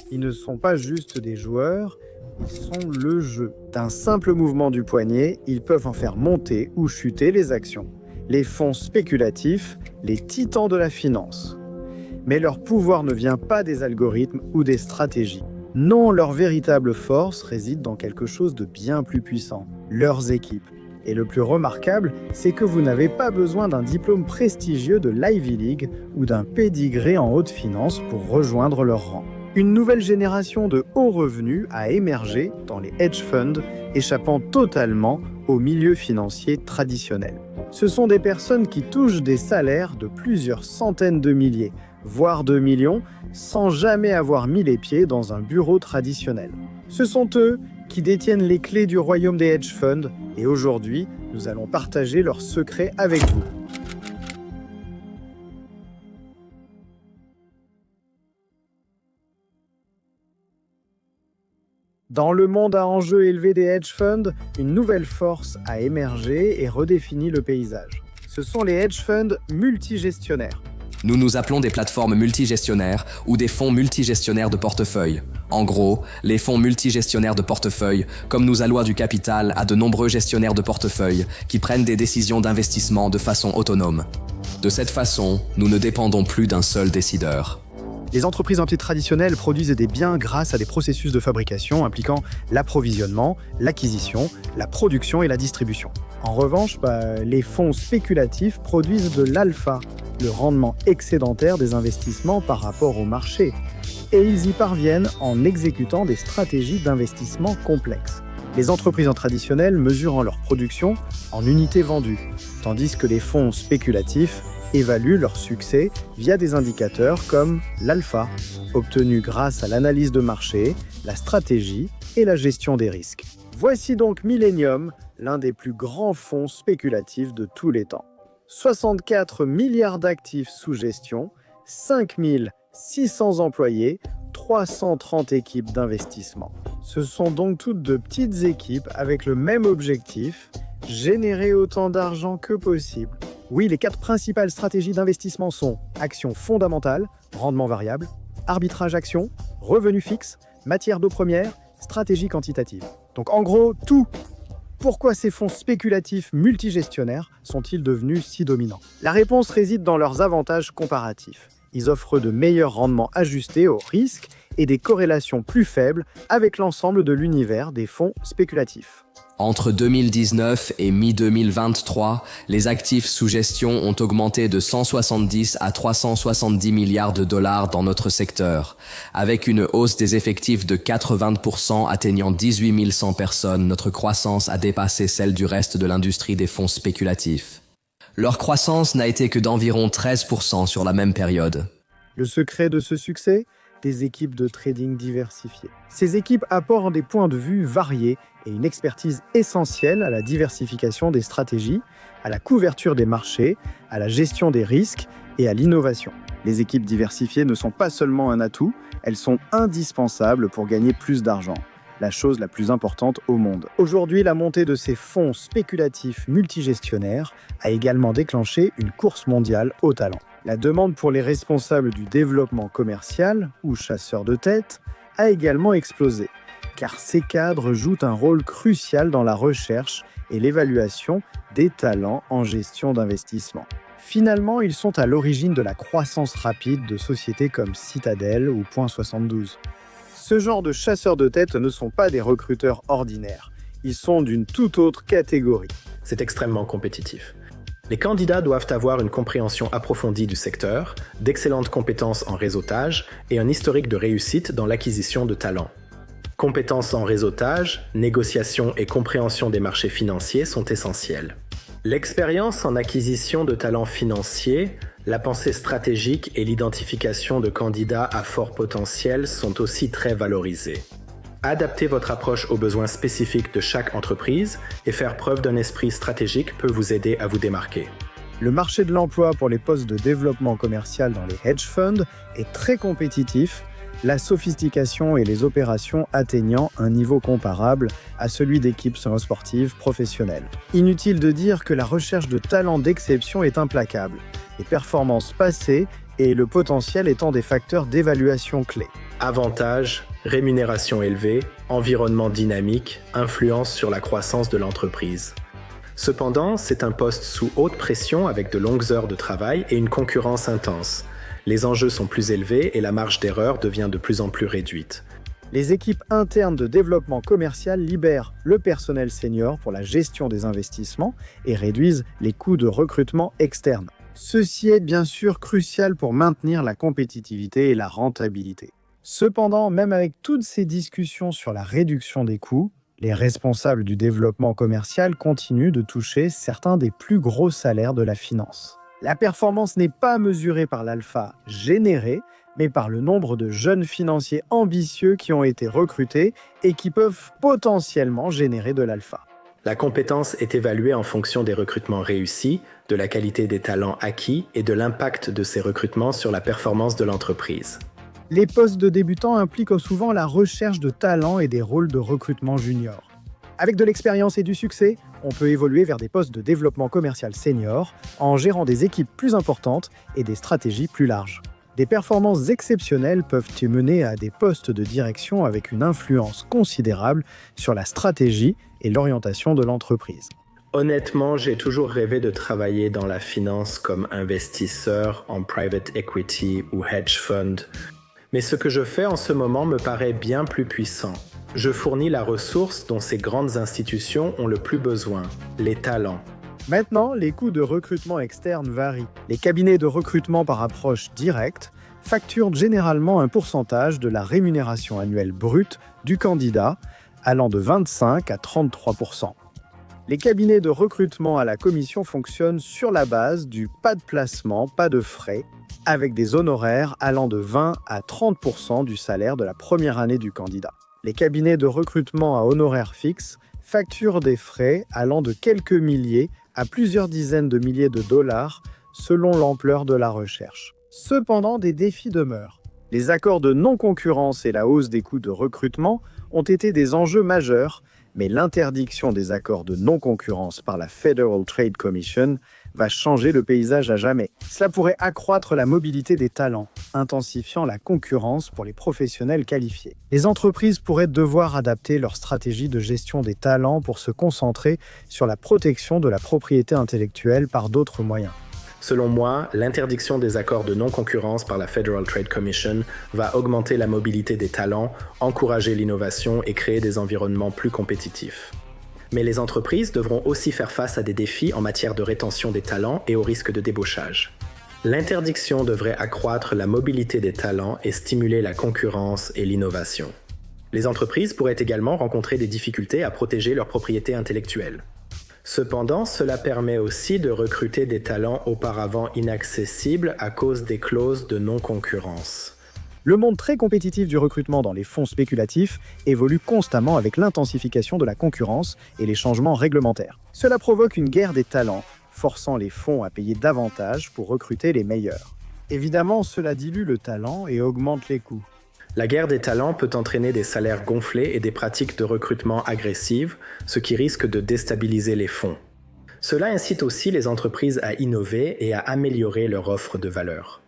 Ils ne sont pas juste des joueurs, ils sont le jeu. D'un simple mouvement du poignet, ils peuvent en faire monter ou chuter les actions. Les fonds spéculatifs, les titans de la finance. Mais leur pouvoir ne vient pas des algorithmes ou des stratégies. Non, leur véritable force réside dans quelque chose de bien plus puissant, leurs équipes. Et le plus remarquable, c'est que vous n'avez pas besoin d'un diplôme prestigieux de l'Ivy League ou d'un pédigré en haute finance pour rejoindre leur rang. Une nouvelle génération de hauts revenus a émergé dans les hedge funds, échappant totalement au milieu financier traditionnel. Ce sont des personnes qui touchent des salaires de plusieurs centaines de milliers, voire de millions, sans jamais avoir mis les pieds dans un bureau traditionnel. Ce sont eux qui détiennent les clés du royaume des hedge funds, et aujourd'hui, nous allons partager leurs secrets avec vous. Dans le monde à enjeux élevés des hedge funds, une nouvelle force a émergé et redéfini le paysage. Ce sont les hedge funds multigestionnaires. Nous nous appelons des plateformes multigestionnaires ou des fonds multigestionnaires de portefeuille. En gros, les fonds multigestionnaires de portefeuille, comme nous allouons du capital à de nombreux gestionnaires de portefeuille qui prennent des décisions d'investissement de façon autonome. De cette façon, nous ne dépendons plus d'un seul décideur. Les entreprises traditionnelles produisent des biens grâce à des processus de fabrication impliquant l'approvisionnement, l'acquisition, la production et la distribution. En revanche, les fonds spéculatifs produisent de l'alpha, le rendement excédentaire des investissements par rapport au marché. Et ils y parviennent en exécutant des stratégies d'investissement complexes. Les entreprises traditionnelles mesurent leur production en unités vendues, tandis que les fonds spéculatifs évaluent leur succès via des indicateurs comme l'alpha, obtenu grâce à l'analyse de marché, la stratégie et la gestion des risques. Voici donc Millennium, l'un des plus grands fonds spéculatifs de tous les temps. 64 milliards d'actifs sous gestion, 5600 employés, 330 équipes d'investissement. Ce sont donc toutes de petites équipes avec le même objectif, générer autant d'argent que possible. Oui, les 4 principales stratégies d'investissement sont actions fondamentales, rendement variable, arbitrage action, revenu fixe, matière d'eau première, stratégie quantitative. Donc en gros, tout. Pourquoi ces fonds spéculatifs multigestionnaires sont-ils devenus si dominants? La réponse réside dans leurs avantages comparatifs. Ils offrent de meilleurs rendements ajustés aux risques et des corrélations plus faibles avec l'ensemble de l'univers des fonds spéculatifs. Entre 2019 et mi-2023, les actifs sous gestion ont augmenté de 170 à 370 milliards de dollars dans notre secteur. Avec une hausse des effectifs de 80% atteignant 18 100 personnes, notre croissance a dépassé celle du reste de l'industrie des fonds spéculatifs. Leur croissance n'a été que d'environ 13% sur la même période. Le secret de ce succès? Des équipes de trading diversifiées. Ces équipes apportent des points de vue variés et une expertise essentielle à la diversification des stratégies, à la couverture des marchés, à la gestion des risques et à l'innovation. Les équipes diversifiées ne sont pas seulement un atout, elles sont indispensables pour gagner plus d'argent, la chose la plus importante au monde. Aujourd'hui, la montée de ces fonds spéculatifs multigestionnaires a également déclenché une course mondiale au talent. La demande pour les responsables du développement commercial, ou chasseurs de tête, a également explosé, car ces cadres jouent un rôle crucial dans la recherche et l'évaluation des talents en gestion d'investissement. Finalement, ils sont à l'origine de la croissance rapide de sociétés comme Citadel ou Point72. Ce genre de chasseurs de tête ne sont pas des recruteurs ordinaires, ils sont d'une toute autre catégorie. C'est extrêmement compétitif. Les candidats doivent avoir une compréhension approfondie du secteur, d'excellentes compétences en réseautage et un historique de réussite dans l'acquisition de talents. Compétences en réseautage, négociation et compréhension des marchés financiers sont essentielles. L'expérience en acquisition de talents financiers, la pensée stratégique et l'identification de candidats à fort potentiel sont aussi très valorisées. Adapter votre approche aux besoins spécifiques de chaque entreprise et faire preuve d'un esprit stratégique peut vous aider à vous démarquer. Le marché de l'emploi pour les postes de développement commercial dans les hedge funds est très compétitif, la sophistication et les opérations atteignant un niveau comparable à celui d'équipes sportives professionnelles. Inutile de dire que la recherche de talents d'exception est implacable. Les performances passées et le potentiel étant des facteurs d'évaluation clés. Avantages, rémunération élevée, environnement dynamique, influence sur la croissance de l'entreprise. Cependant, c'est un poste sous haute pression avec de longues heures de travail et une concurrence intense. Les enjeux sont plus élevés et la marge d'erreur devient de plus en plus réduite. Les équipes internes de développement commercial libèrent le personnel senior pour la gestion des investissements et réduisent les coûts de recrutement externe. Ceci est bien sûr crucial pour maintenir la compétitivité et la rentabilité. Cependant, même avec toutes ces discussions sur la réduction des coûts, les responsables du développement commercial continuent de toucher certains des plus gros salaires de la finance. La performance n'est pas mesurée par l'alpha généré, mais par le nombre de jeunes financiers ambitieux qui ont été recrutés et qui peuvent potentiellement générer de l'alpha. La compétence est évaluée en fonction des recrutements réussis, de la qualité des talents acquis et de l'impact de ces recrutements sur la performance de l'entreprise. Les postes de débutants impliquent souvent la recherche de talents et des rôles de recrutement junior. Avec de l'expérience et du succès, on peut évoluer vers des postes de développement commercial senior en gérant des équipes plus importantes et des stratégies plus larges. Des performances exceptionnelles peuvent te mener à des postes de direction avec une influence considérable sur la stratégie et l'orientation de l'entreprise. Honnêtement, j'ai toujours rêvé de travailler dans la finance comme investisseur en private equity ou hedge fund. Mais ce que je fais en ce moment me paraît bien plus puissant. Je fournis la ressource dont ces grandes institutions ont le plus besoin, les talents. Maintenant, les coûts de recrutement externe varient. Les cabinets de recrutement par approche directe facturent généralement un pourcentage de la rémunération annuelle brute du candidat, allant de 25 à 33%. Les cabinets de recrutement à la commission fonctionnent sur la base du pas de placement, pas de frais, avec des honoraires allant de 20 à 30% du salaire de la première année du candidat. Les cabinets de recrutement à honoraires fixes facturent des frais allant de quelques milliers à plusieurs dizaines de milliers de dollars selon l'ampleur de la recherche. Cependant, des défis demeurent. Les accords de non-concurrence et la hausse des coûts de recrutement ont été des enjeux majeurs, mais l'interdiction des accords de non-concurrence par la Federal Trade Commission va changer le paysage à jamais. Cela pourrait accroître la mobilité des talents, intensifiant la concurrence pour les professionnels qualifiés. Les entreprises pourraient devoir adapter leur stratégie de gestion des talents pour se concentrer sur la protection de la propriété intellectuelle par d'autres moyens. Selon moi, l'interdiction des accords de non-concurrence par la Federal Trade Commission va augmenter la mobilité des talents, encourager l'innovation et créer des environnements plus compétitifs. Mais les entreprises devront aussi faire face à des défis en matière de rétention des talents et au risque de débauchage. L'interdiction devrait accroître la mobilité des talents et stimuler la concurrence et l'innovation. Les entreprises pourraient également rencontrer des difficultés à protéger leur propriété intellectuelle. Cependant, cela permet aussi de recruter des talents auparavant inaccessibles à cause des clauses de non-concurrence. Le monde très compétitif du recrutement dans les fonds spéculatifs évolue constamment avec l'intensification de la concurrence et les changements réglementaires. Cela provoque une guerre des talents, forçant les fonds à payer davantage pour recruter les meilleurs. Évidemment, cela dilue le talent et augmente les coûts. La guerre des talents peut entraîner des salaires gonflés et des pratiques de recrutement agressives, ce qui risque de déstabiliser les fonds. Cela incite aussi les entreprises à innover et à améliorer leur offre de valeur.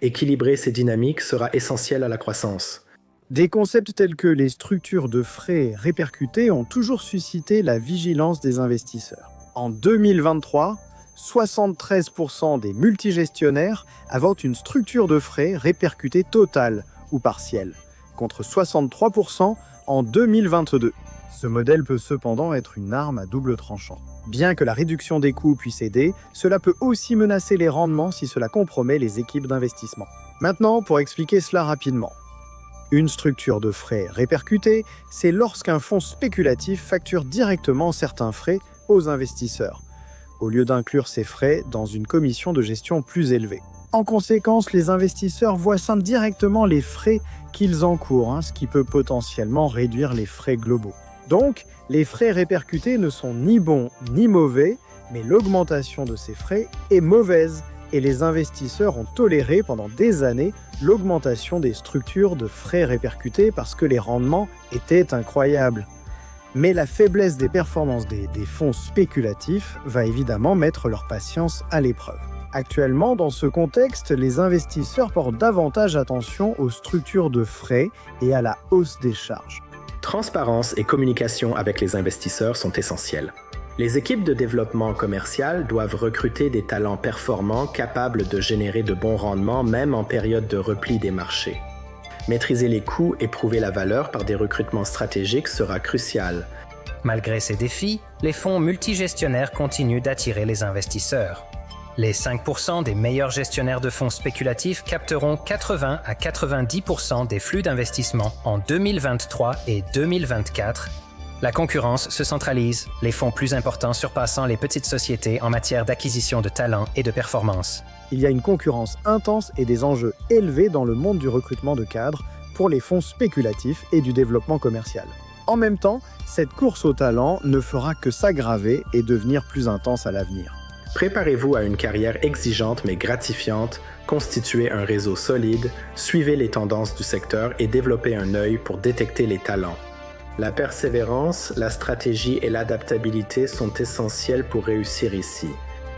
Équilibrer ces dynamiques sera essentiel à la croissance. Des concepts tels que les structures de frais répercutés ont toujours suscité la vigilance des investisseurs. En 2023, 73% des multigestionnaires inventent une structure de frais répercutée totale ou partielle, contre 63% en 2022. Ce modèle peut cependant être une arme à double tranchant. Bien que la réduction des coûts puisse aider, cela peut aussi menacer les rendements si cela compromet les équipes d'investissement. Maintenant, pour expliquer cela rapidement. Une structure de frais répercutée, c'est lorsqu'un fonds spéculatif facture directement certains frais aux investisseurs, au lieu d'inclure ces frais dans une commission de gestion plus élevée. En conséquence, les investisseurs voient directement les frais qu'ils encourent, ce qui peut potentiellement réduire les frais globaux. Donc, les frais répercutés ne sont ni bons ni mauvais, mais l'augmentation de ces frais est mauvaise et les investisseurs ont toléré pendant des années l'augmentation des structures de frais répercutés parce que les rendements étaient incroyables. Mais la faiblesse des performances des fonds spéculatifs va évidemment mettre leur patience à l'épreuve. Actuellement, dans ce contexte, les investisseurs portent davantage attention aux structures de frais et à la hausse des charges. Transparence et communication avec les investisseurs sont essentielles. Les équipes de développement commercial doivent recruter des talents performants capables de générer de bons rendements même en période de repli des marchés. Maîtriser les coûts et prouver la valeur par des recrutements stratégiques sera crucial. Malgré ces défis, les fonds multigestionnaires continuent d'attirer les investisseurs. Les 5% des meilleurs gestionnaires de fonds spéculatifs capteront 80 à 90% des flux d'investissement en 2023 et 2024. La concurrence se centralise, les fonds plus importants surpassant les petites sociétés en matière d'acquisition de talents et de performance. Il y a une concurrence intense et des enjeux élevés dans le monde du recrutement de cadres pour les fonds spéculatifs et du développement commercial. En même temps, cette course au talent ne fera que s'aggraver et devenir plus intense à l'avenir. Préparez-vous à une carrière exigeante mais gratifiante, constituez un réseau solide, suivez les tendances du secteur et développez un œil pour détecter les talents. La persévérance, la stratégie et l'adaptabilité sont essentielles pour réussir ici.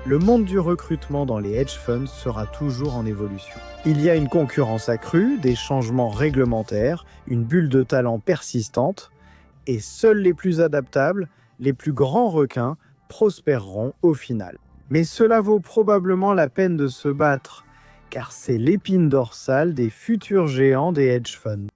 Le monde du recrutement dans les hedge funds sera toujours en évolution. Il y a une concurrence accrue, des changements réglementaires, une bulle de talent persistante, et seuls les plus adaptables, les plus grands requins, prospéreront au final. Mais cela vaut probablement la peine de se battre, car c'est l'épine dorsale des futurs géants des hedge funds.